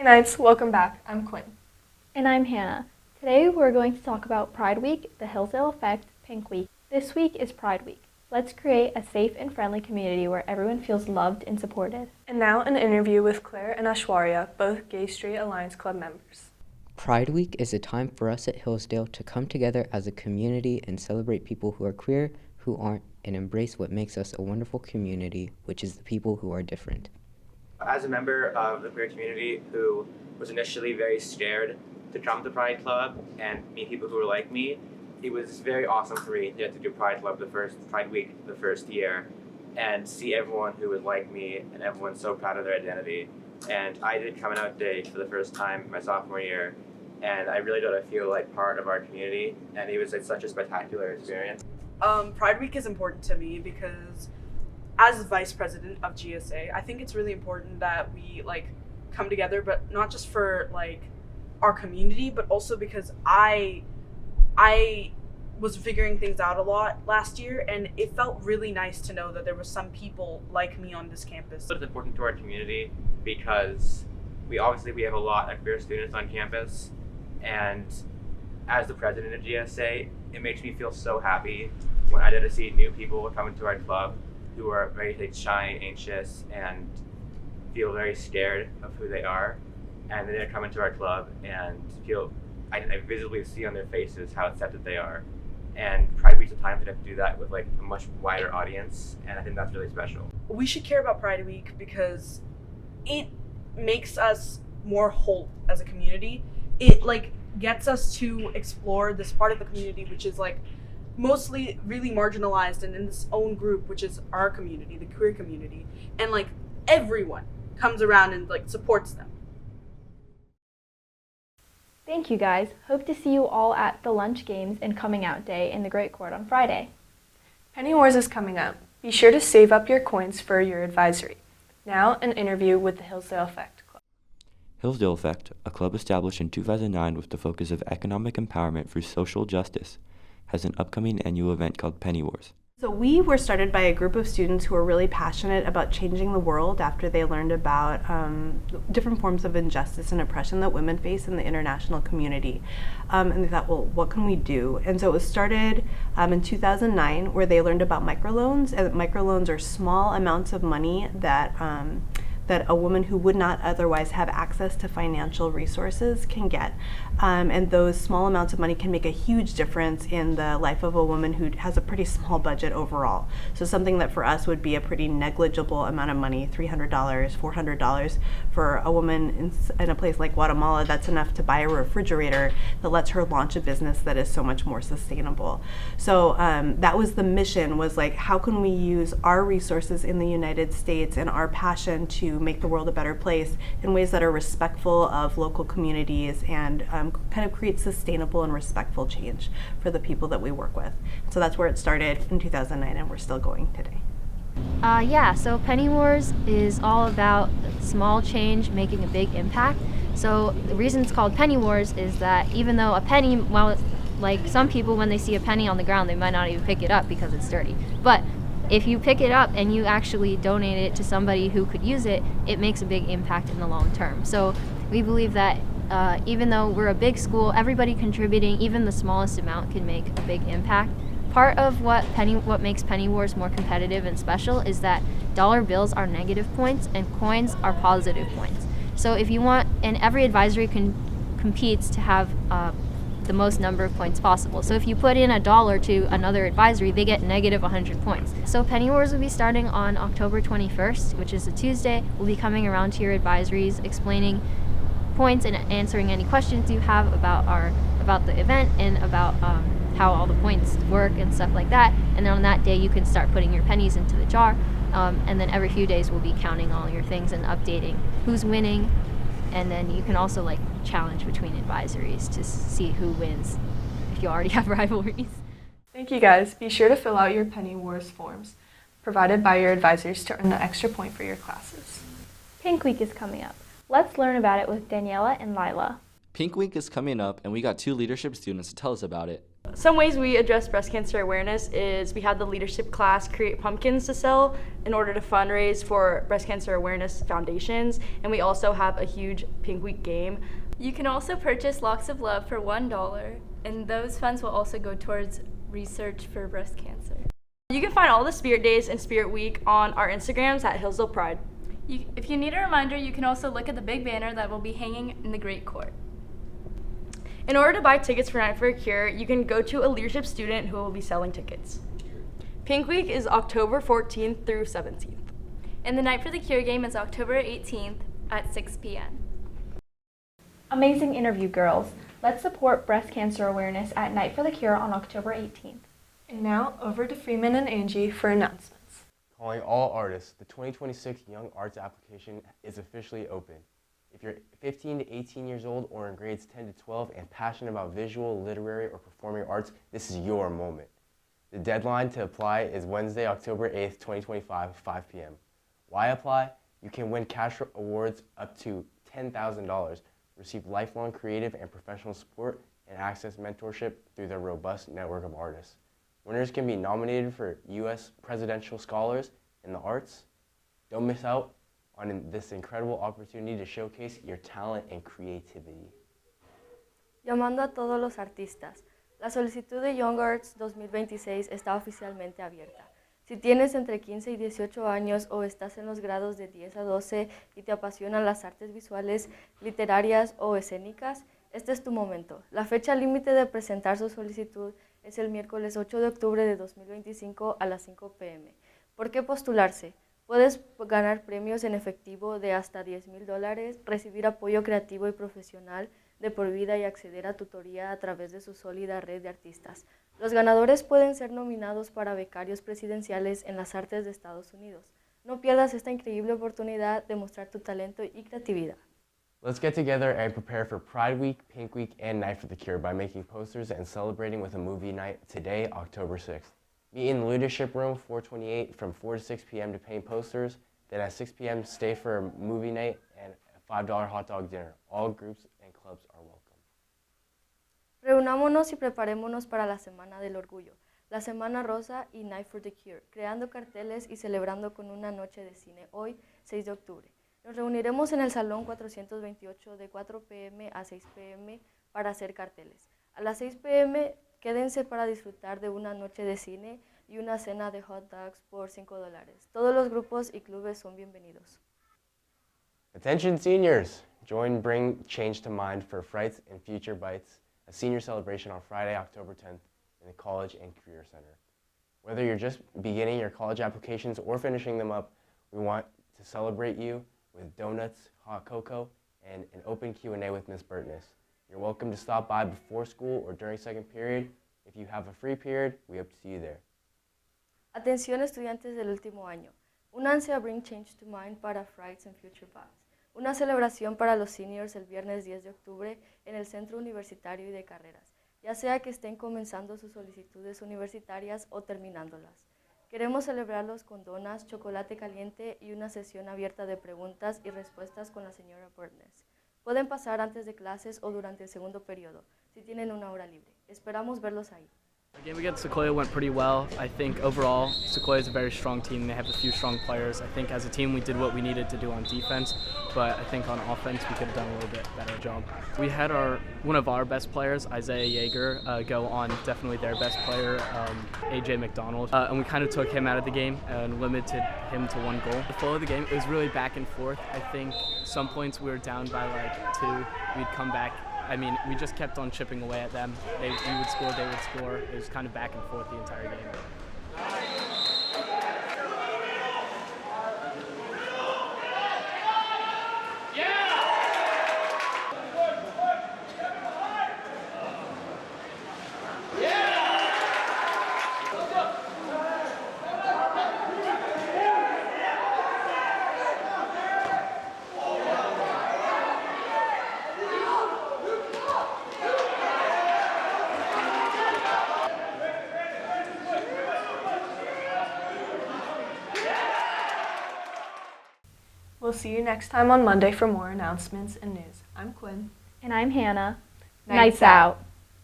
Hey Knights, welcome back. I'm Quinn. And I'm Hannah. Today we're going to talk about Pride Week, the Hillsdale Effect, Pink Week. This week is Pride Week. Let's create a safe and friendly community where everyone feels loved and supported. And now an interview with Claire and Ashwarya, both Gay Straight Alliance Club members. Pride Week is a time for us at Hillsdale to come together as a community and celebrate people who are queer, who aren't, and embrace what makes us a wonderful community, which is the people who are different. As a member of the queer community who was initially very scared to come to Pride Club and meet people who were like me, it was very awesome for me to get to do Pride Week the first year and see everyone who was like me and everyone so proud of their identity. And I did coming out day for the first time my sophomore year, and I really got to feel like part of our community, and it was such a spectacular experience. Pride Week is important to me because as vice president of GSA, I think it's really important that we come together, but not just for our community, but also because I was figuring things out a lot last year, and it felt really nice to know that there were some people like me on this campus. It's important to our community because we have a lot of queer students on campus, and as the president of GSA, it makes me feel so happy when I get to see new people coming to our club who are very shy and anxious and feel very scared of who they are, and then they come into our club and I visibly see on their faces how accepted they are. And Pride Week's a time for them to do that with a much wider audience, and I think that's really special. We should care about Pride Week because it makes us more whole as a community. It gets us to explore this part of the community which is mostly really marginalized and in its own group, which is our community, the queer community, and everyone comes around and supports them. Thank you guys. Hope to see you all at the lunch games and coming out day in the Great Court on Friday. Penny Wars is coming up. Be sure to save up your coins for your advisory. Now an interview with the Hillsdale Effect Club. Hillsdale Effect, a club established in 2009 with the focus of economic empowerment through social justice, has an upcoming annual event called Penny Wars. So we were started by a group of students who were really passionate about changing the world after they learned about different forms of injustice and oppression that women face in the international community. And they thought, well, what can we do? And so it was started in 2009 where they learned about microloans. And microloans are small amounts of money that a woman who would not otherwise have access to financial resources can get. And those small amounts of money can make a huge difference in the life of a woman who has a pretty small budget overall. So something that for us would be a pretty negligible amount of money, $300, $400, for a woman in a place like Guatemala, that's enough to buy a refrigerator that lets her launch a business that is so much more sustainable. So that was the mission, was how can we use our resources in the United States and our passion to make the world a better place in ways that are respectful of local communities and kind of create sustainable and respectful change for the people that we work with. So that's where it started in 2009, and we're still going today. So Penny Wars is all about small change making a big impact. So the reason it's called Penny Wars is that even though a penny, some people when they see a penny on the ground, they might not even pick it up because it's dirty. But if you pick it up and you actually donate it to somebody who could use it, it makes a big impact in the long term. So we believe that even though we're a big school, everybody contributing, even the smallest amount, can make a big impact. Part of what makes Penny Wars more competitive and special is that dollar bills are negative points and coins are positive points. So if you want, and every advisory competes to have the most number of points possible. So if you put in $1 to another advisory, they get negative 100 points. So Penny Wars will be starting on October 21st, which is a Tuesday. We'll be coming around to your advisories, explaining points and answering any questions you have about the event and about how all the points work and stuff like that. And then on that day, you can start putting your pennies into the jar. And then every few days, we'll be counting all your things and updating who's winning. And then you can also challenge between advisories to see who wins if you already have rivalries. Thank you guys. Be sure to fill out your Penny Wars forms provided by your advisors to earn an extra point for your classes. Pink Week is coming up. Let's learn about it with Daniela and Lila. Pink Week is coming up, and we got 2 leadership students to tell us about it. Some ways we address breast cancer awareness is we have the leadership class create pumpkins to sell in order to fundraise for breast cancer awareness foundations, and we also have a huge Pink Week game. You can also purchase Locks of Love for $1, and those funds will also go towards research for breast cancer. You can find all the Spirit Days and Spirit Week on our Instagrams at Hillsdale Pride. If you need a reminder, you can also look at the big banner that will be hanging in the Great Court. In order to buy tickets for Night for a Cure, you can go to a leadership student who will be selling tickets. Pink Week is October 14th through 17th. And the Night for the Cure game is October 18th at 6 p.m. Amazing interview, girls. Let's support breast cancer awareness at Night for the Cure on October 18th. And now, over to Freeman and Angie for announcements. Calling all artists, the 2026 Young Arts application is officially open. If you're 15 to 18 years old or in grades 10 to 12 and passionate about visual, literary, or performing arts, this is your moment. The deadline to apply is Wednesday, October 8th, 2025, 5 p.m. Why apply? You can win cash awards up to $10,000, receive lifelong creative and professional support, and access mentorship through their robust network of artists. Winners can be nominated for U.S. Presidential Scholars in the Arts. Don't miss out on this incredible opportunity to showcase your talent and creativity. Llamando a todos los artistas. La solicitud de Young Arts 2026 está oficialmente abierta. Si tienes entre 15 y 18 años o estás en los grados de 10 a 12 y te apasionan las artes visuales, literarias o escénicas, este es tu momento. La fecha límite de presentar su solicitud es el miércoles 8 de octubre de 2025 a las 5 p.m. ¿Por qué postularse? Puedes ganar premios en efectivo de hasta $10,000, recibir apoyo creativo y profesional de por vida y acceder a tutoría a través de su sólida red de artistas. Los ganadores pueden ser nominados para becarios presidenciales en las artes de Estados Unidos. No pierdas esta increíble oportunidad de mostrar tu talento y creatividad. Let's get together and prepare for Pride Week, Pink Week, and Night for the Cure by making posters and celebrating with a movie night today, October 6th. Meet in the Leadership Room, 428, from 4 to 6 p.m. to paint posters. Then at 6 p.m. stay for a movie night and a $5 hot dog dinner. All groups and clubs are welcome. Reunámonos y preparémonos para la Semana del Orgullo, la Semana Rosa y Night for the Cure, creando carteles y celebrando con una noche de cine hoy, 6 de octubre. Nos reuniremos en el Salón 428 de 4 p.m. a 6 p.m. para hacer carteles. A las 6 p.m. quédense para disfrutar de una noche de cine y una cena de hot dogs por $5. Todos los grupos y clubes son bienvenidos. Attention seniors! Join Bring Change to Mind for Frights and Future Bites, a senior celebration on Friday, October 10th in the College and Career Center. Whether you're just beginning your college applications or finishing them up, we want to celebrate you with donuts, hot cocoa, and an open Q&A with Ms. Burtness. You're welcome to stop by before school or during second period. If you have a free period, we hope to see you there. Atención estudiantes del último año. Únanse a Bring Change to Mind para Frights and Future Paths, una celebración para los seniors el viernes 10 de octubre en el Centro Universitario y de Carreras, ya sea que estén comenzando sus solicitudes universitarias o terminándolas. Queremos celebrarlos con donas, chocolate caliente y una sesión abierta de preguntas y respuestas con la señora Burtness. Pueden pasar antes de clases o durante el segundo periodo, si tienen una hora libre. Esperamos verlos ahí. The game against Sequoia went pretty well. I think overall, Sequoia is a very strong team. They have a few strong players. I think as a team, we did what we needed to do on defense, but I think on offense, we could have done a little bit better job. We had one of our best players, Isaiah Yeager, go on definitely their best player, AJ McDonald, and we kind of took him out of the game and limited him to one goal. The flow of the game, it was really back and forth. I think some points we were down by like 2. We'd come back. I mean, we just kept on chipping away at them. We would score, they would score. It was kind of back and forth the entire game. We'll see you next time on Monday for more announcements and news. I'm Quinn. And I'm Hannah. Nights Nights out.